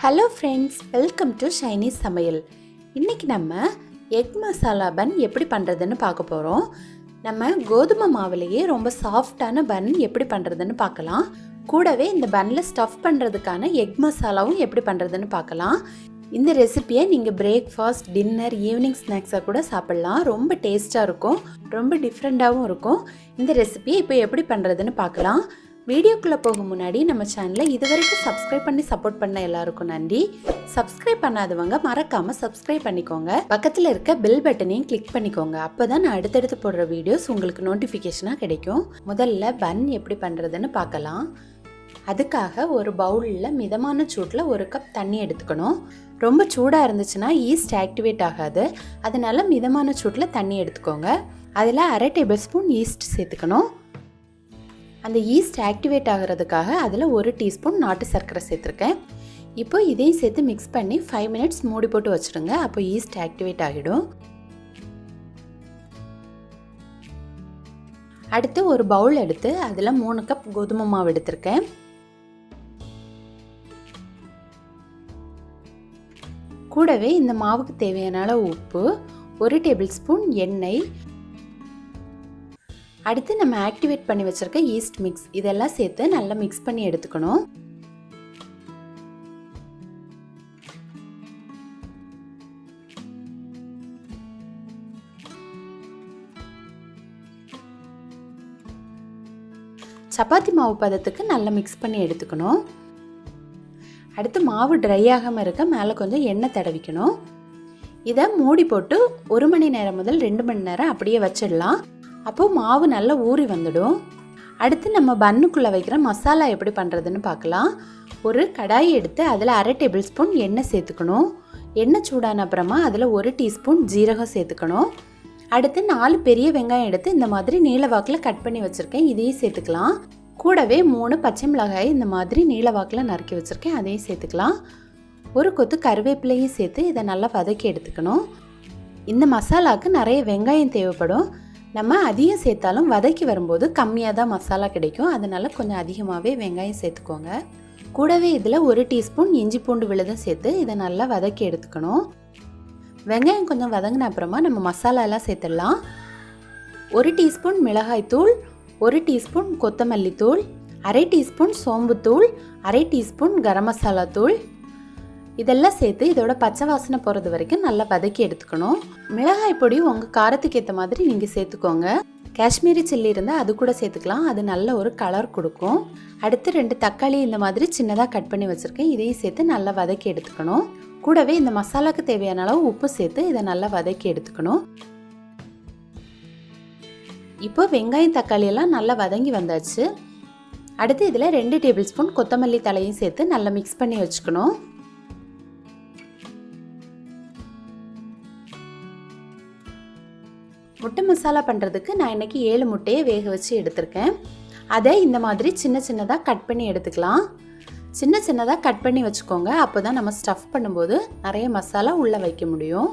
Hello friends, welcome to Shiny சமையல். இன்றைக்கி நம்ம எக் மசாலா பன் எப்படி பண்ணுறதுன்னு பார்க்க போகிறோம். நம்ம கோதுமை மாவுலேயே ரொம்ப சாஃப்டான பன் எப்படி பண்ணுறதுன்னு பார்க்கலாம். கூடவே இந்த பன்னில் ஸ்டஃப் பண்ணுறதுக்கான எக் மசாலாவும் எப்படி பண்ணுறதுன்னு பார்க்கலாம். இந்த ரெசிப்பியை நீங்கள் பிரேக்ஃபாஸ்ட், டின்னர், ஈவினிங் ஸ்நாக்ஸாக கூட சாப்பிட்லாம். ரொம்ப டேஸ்ட்டாக இருக்கும், ரொம்ப டிஃப்ரெண்ட்டாகவும் இருக்கும். இந்த ரெசிபியை இப்போ எப்படி பண்ணுறதுன்னு பார்க்கலாம். வீடியோக்குள்ளே போக முன்னாடி நம்ம சேனலை இதுவரைக்கும் சப்ஸ்கிரைப் பண்ணி சப்போர்ட் பண்ண எல்லாருக்கும் நன்றி. சப்ஸ்கிரைப் பண்ணாதவங்க மறக்காமல் சப்ஸ்கிரைப் பண்ணிக்கோங்க. பக்கத்தில் இருக்க பெல் பட்டனையும் கிளிக் பண்ணிக்கோங்க. அப்போ தான் நான் அடுத்தடுத்து போடுற வீடியோஸ் உங்களுக்கு நோட்டிஃபிகேஷனாக கிடைக்கும். முதல்ல பன் எப்படி பண்ணுறதுன்னு பார்க்கலாம். அதுக்காக ஒரு பவுலில் மிதமான சூட்டில் 1 கப் தண்ணி எடுத்துக்கணும். ரொம்ப சூடாக இருந்துச்சுன்னா ஈஸ்ட் ஆக்டிவேட் ஆகாது. அதனால மிதமான சூட்டில் தண்ணி எடுத்துக்கோங்க. அதில் 1/2 டேபிள்ஸ்பூன் ஈஸ்ட் சேர்த்துக்கணும். அந்த ஈஸ்ட் ஆக்டிவேட் ஆகிறதுக்காக அதில் 1 டீஸ்பூன் நாட்டு சர்க்கரை சேர்த்துருக்கேன். இப்போ இதையும் சேர்த்து மிக்ஸ் பண்ணி 5 மினிட்ஸ் மூடி போட்டு வச்சுடுங்க. அப்போ ஈஸ்ட் ஆக்டிவேட் ஆகிடும். அடுத்து ஒரு பவுல் எடுத்து அதில் 3 கப் கோதுமை மாவு எடுத்திருக்கேன். கூடவே இந்த மாவுக்கு தேவையான அளவு உப்பு, 1 டேபிள் ஸ்பூன் எண்ணெய், அடுத்து நம்ம ஆக்டிவேட் பண்ணி வச்சிருக்க ஈஸ்ட் மிக்ஸ் இதெல்லாம் சேர்த்து நல்லா மிக்ஸ் பண்ணி எடுத்துக்கணும். சப்பாத்தி மாவு பதத்துக்கு நல்லா மிக்ஸ் பண்ணி எடுத்துக்கணும். அடுத்து மாவு ட்ரை ஆகாமல் இருக்க மேலே கொஞ்சம் எண்ணெய் தடவிக்கணும். இதை மூடி போட்டு 1 மணி நேரம் முதல் 2 மணி நேரம் அப்படியே வச்சிடலாம். அப்போது மாவு நல்லா ஊறி வந்துடும். அடுத்து நம்ம பன்னுக்குள்ளே வைக்கிற மசாலா எப்படி பண்ணுறதுன்னு பார்க்கலாம். ஒரு கடாய் எடுத்து அதில் 1/2 டேபிள் ஸ்பூன் எண்ணெய் சேர்த்துக்கணும். எண்ணெய் சூடான அப்புறமா அதில் 1 டீஸ்பூன் ஜீரகம் சேர்த்துக்கணும். அடுத்து 4 பெரிய வெங்காயம் எடுத்து இந்த மாதிரி நீல வாக்கில் கட் பண்ணி வச்சுருக்கேன், இதையும் சேர்த்துக்கலாம். கூடவே 3 பச்சை மிளகாய் இந்த மாதிரி நீல வாக்கில் நறுக்கி வச்சுருக்கேன், அதையும் சேர்த்துக்கலாம். ஒரு கொத்து கருவேப்பிலையும் சேர்த்து இதை நல்லா வதக்கி எடுத்துக்கணும். இந்த மசாலாவுக்கு நிறைய வெங்காயம் தேவைப்படும். நம்ம அதிகம் சேர்த்தாலும் வதக்கி வரும்போது கம்மியாக தான் மசாலா கிடைக்கும். அதனால் கொஞ்சம் அதிகமாகவே வெங்காயம் சேர்த்துக்கோங்க. கூடவே இதில் 1 டீஸ்பூன் இஞ்சி பூண்டு விழுதும் சேர்த்து இதை நல்லா வதக்கி எடுத்துக்கணும். வெங்காயம் கொஞ்சம் வதங்கின அப்புறமா நம்ம மசாலாலாம் சேர்த்துடலாம். 1 டீஸ்பூன் மிளகாய் தூள், 1 டீஸ்பூன் கொத்தமல்லி தூள், 1/2 டீஸ்பூன் சோம்புத்தூள், 1/2 டீஸ்பூன் கரம் மசாலா தூள் இதெல்லாம் சேர்த்து இதோட பச்சை வாசனை போகிறது வரைக்கும் நல்லா வதக்கி எடுத்துக்கணும். மிளகாய் பொடி உங்கள் காரத்துக்கு ஏற்ற மாதிரி நீங்கள் சேர்த்துக்கோங்க. காஷ்மீரி சில்லி இருந்தால் அது கூட சேர்த்துக்கலாம், அது நல்ல ஒரு கலர் கொடுக்கும். அடுத்து 2 தக்காளி இந்த மாதிரி சின்னதாக கட் பண்ணி வச்சுருக்கேன், இதையும் சேர்த்து நல்லா வதக்கி எடுத்துக்கணும். கூடவே இந்த மசாலாவுக்கு தேவையான அளவு உப்பு சேர்த்து இதை நல்லா வதக்கி எடுத்துக்கணும். இப்போ வெங்காயம் தக்காளி எல்லாம் நல்லா வதங்கி வந்தாச்சு. அடுத்து இதில் 2 டேபிள் ஸ்பூன் கொத்தமல்லி தலையும் சேர்த்து நல்லா மிக்ஸ் பண்ணி வச்சுக்கணும். முட்டை மசாலா பண்ணுறதுக்கு நான் இன்றைக்கி 7 முட்டையை வேக வச்சு எடுத்திருக்கேன். அதை இந்த மாதிரி சின்ன சின்னதாக கட் பண்ணி எடுத்துக்கலாம். சின்ன சின்னதாக கட் பண்ணி வச்சுக்கோங்க. அப்போ தான் நம்ம ஸ்டஃப் பண்ணும்போது நிறைய மசாலா உள்ளே வைக்க முடியும்.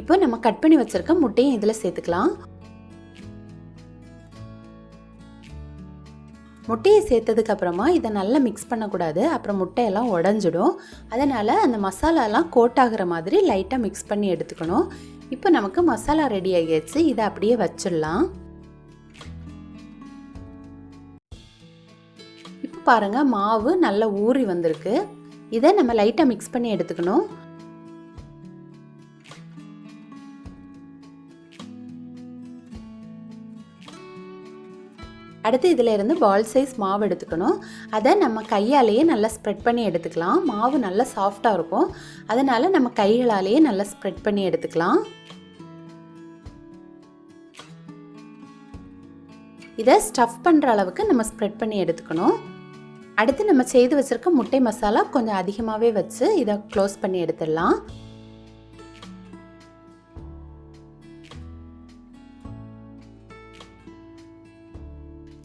இப்போ நம்ம கட் பண்ணி வச்சிருக்க முட்டையும் இதில் சேர்த்துக்கலாம். முட்டையை சேர்த்ததுக்கு அப்புறமா இதை நல்லா மிக்ஸ் பண்ணக்கூடாது, அப்புறம் முட்டையெல்லாம் உடஞ்சிடும். அதனால் அந்த மசாலாலாம் கோட் ஆகிற மாதிரி லைட்டாக மிக்ஸ் பண்ணி எடுத்துக்கணும். இப்போ நமக்கு மசாலா ரெடி ஆகிடுச்சு, இதை அப்படியே வச்சிடலாம். இப்போ பாருங்கள், மாவு நல்லா ஊறி வந்திருக்கு. இதை நம்ம லைட்டாக மிக்ஸ் பண்ணி எடுத்துக்கணும். அடுத்து இதில் இருந்து பால் சைஸ் மாவு எடுத்துக்கணும். அதை நம்ம கையாலேயே நல்லா ஸ்ப்ரெட் பண்ணி எடுத்துக்கலாம். மாவு நல்லா சாஃப்டாக இருக்கும், அதனால் நம்ம கைகளாலேயே நல்லா ஸ்ப்ரெட் பண்ணி எடுத்துக்கலாம். இதை ஸ்டஃப் பண்ணுற அளவுக்கு நம்ம ஸ்ப்ரெட் பண்ணி எடுத்துக்கணும். அடுத்து நம்ம செய்து வச்சுருக்க முட்டை மசாலா கொஞ்சம் அதிகமாகவே வச்சு இதை க்ளோஸ் பண்ணி எடுத்துடலாம்.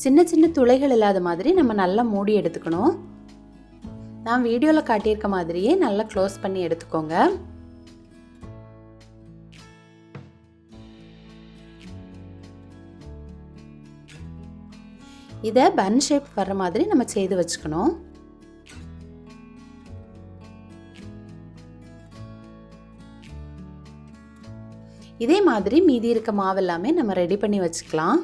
சின்ன சின்ன துளைகள் இல்லாத மாதிரி நம்ம நல்லா மூடி எடுத்துக்கணும். நான் வீடியோவில் காட்டியிருக்க மாதிரியே நல்லா க்ளோஸ் பண்ணி எடுத்துக்கோங்க. இதை பன் ஷேப் வர்ற மாதிரி நம்ம செய்து வச்சுக்கணும். இதே மாதிரி மீதி இருக்க மாவு எல்லாமே நம்ம ரெடி பண்ணி வச்சுக்கலாம்.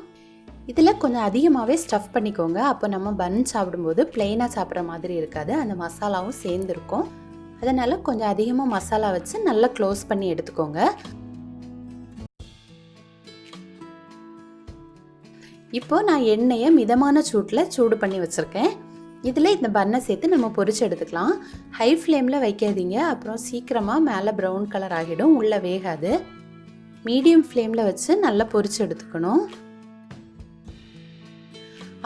இதில் கொஞ்சம் அதிகமாகவே ஸ்டஃப் பண்ணிக்கோங்க. அப்போ நம்ம பன் சாப்பிடும்போது பிளெயினாக சாப்பிட்ற மாதிரி இருக்காது, அந்த மசாலாவும் சேர்ந்துருக்கும். அதனால் கொஞ்சம் அதிகமாக மசாலா வச்சு நல்லா க்ளோஸ் பண்ணி எடுத்துக்கோங்க. இப்போ நான் எண்ணெயை மிதமான சூட்டில் சூடு பண்ணி வச்சுருக்கேன். இதில் இந்த பன்னை சேர்த்து நம்ம பொரிச்சு எடுத்துக்கலாம். ஹை ஃப்ளேமில் வைக்காதீங்க, அப்புறம் சீக்கிரமாக மேலே ப்ரௌன் கலர் ஆகிடும், உள்ளே வேகாது. மீடியம் ஃப்ளேமில் வச்சு நல்லா பொரிச்சு எடுத்துக்கணும்.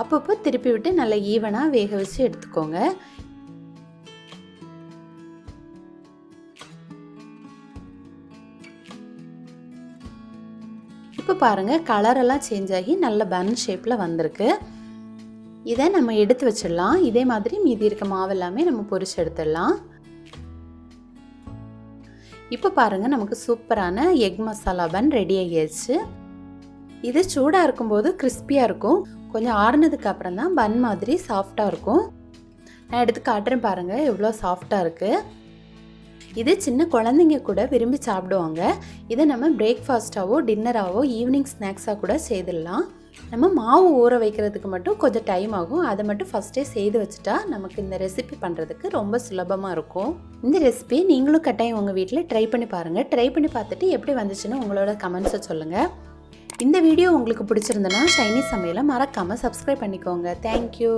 அப்பப்போ திருப்பி விட்டு நல்லா ஈவனாக வேக வச்சு எடுத்துக்கோங்க. இப்போ பாருங்கள், கலரெல்லாம் சேஞ்ச் ஆகி நல்ல பன் ஷேப்பில் வந்திருக்கு. இதை நம்ம எடுத்து வச்சிடலாம். இதே மாதிரி மீதி இருக்க மாவு எல்லாமே நம்ம பொரிச்சு எடுத்துடலாம். இப்போ பாருங்கள், நமக்கு சூப்பரான எக் மசாலா பன் ரெடி ஆகியாச்சு. இது சூடாக இருக்கும்போது கிறிஸ்பியாக இருக்கும். கொஞ்சம் ஆறுனதுக்கு அப்புறம் தான் பன் மாதிரி சாஃப்டாக இருக்கும். நான் எடுத்து காட்டுறேன் பாருங்கள், எவ்வளோ சாஃப்டாக இருக்குது. இது சின்ன குழந்தைங்க கூட விரும்பி சாப்பிடுவாங்க. இதை நம்ம பிரேக்ஃபாஸ்ட்டாவோ டின்னராகவோ ஈவினிங் ஸ்நாக்ஸாக கூட செய்திடலாம். நம்ம மாவு ஊற வைக்கிறதுக்கு மட்டும் கொஞ்சம் டைம் ஆகும். அதை மட்டும் ஃபஸ்ட்டே செய்து வச்சுட்டா நமக்கு இந்த ரெசிபி பண்ணுறதுக்கு ரொம்ப சுலபமாக இருக்கும். இந்த ரெசிபி நீங்களும் கட்டாயம் உங்கள் வீட்டில் ட்ரை பண்ணி பாருங்கள். ட்ரை பண்ணி பார்த்துட்டு எப்படி வந்துச்சுன்னு உங்களோட கமெண்ட்ஸை சொல்லுங்கள். இந்த வீடியோ உங்களுக்கு பிடிச்சிருந்தனா ஷைனி சமையலை மறக்காமல் சப்ஸ்கிரைப் பண்ணிக்கோங்க. தேங்க்யூ.